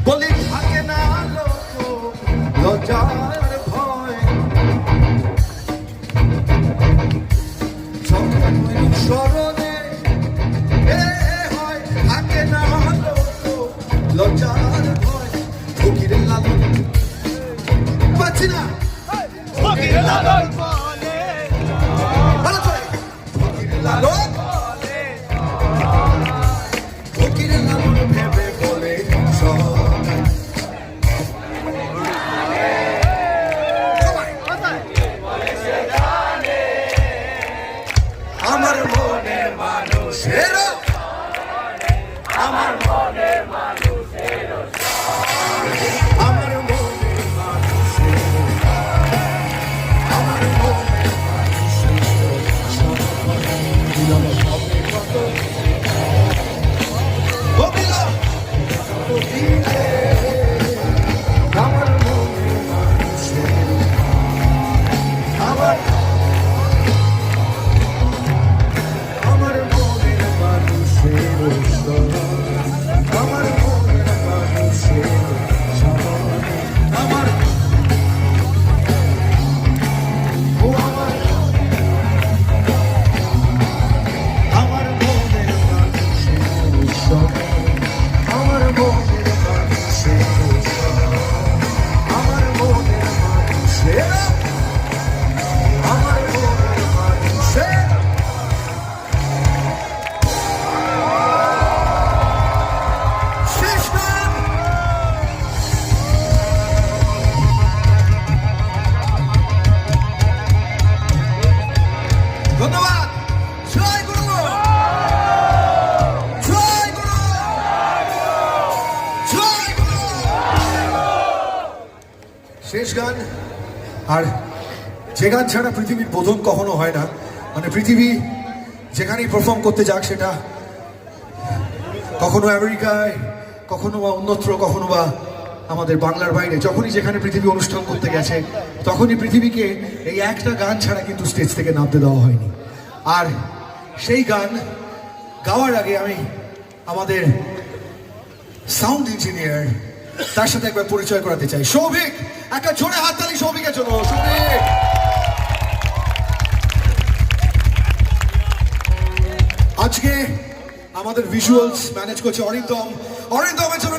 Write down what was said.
বলি থাকে না লোক লজ্জার ভয়, স্মরণে হয় থাকে না লোক লজ্জার ভয়। ফকিরের লালন পাচ্ছি না, ফকিরের লালন ভালো করে ফকিরের লালন, ফকিরের লালন ভেবে বলে আমার মনের মানুষের, আমার মনের মানুষের, আমার মনের মানুষের, আমার মনের আমার মনের মানুষের, আমার আমার মনের মানুষের, আমার মনের মানুষের, আমার ও আমার আমার মনের মানুষের, আমার মনের মানুষের, আমার মনের মানুষের, আমার মনের মানুষের। শেষ গান। ধন্যবাদ। জয় গুরু, জয় গুরু, জয় গুরু। শেষ গান। আর যে গান ছাড়া পৃথিবীর বোধন কখনো হয় না, মানে পৃথিবী যেখানেই পারফর্ম করতে যাক, সেটা কখনো আমেরিকায়, কখনো বা অন্যত্র, কখনো বা আমাদের বাংলার বাইরে, যখনই যেখানে পৃথিবী অনুষ্ঠান করতে গেছে, তখনই পৃথিবীকে এই একটা গান ছাড়া কিন্তু স্টেজ থেকে নামতে দেওয়া হয়নি। আর সেই গান গাওয়ার আগে আমি আমাদের সাউন্ড ইঞ্জিনিয়ার, তার সাথে একবার পরিচয় করাতে চাই। সৌভিক, একটা জোরে হাততালি সৌভিকের জন্য। সৌভিক, আজকে আমাদের ভিজুয়ালস ম্যানেজ করছে অরিন্দম। অরিন্দমের জন্য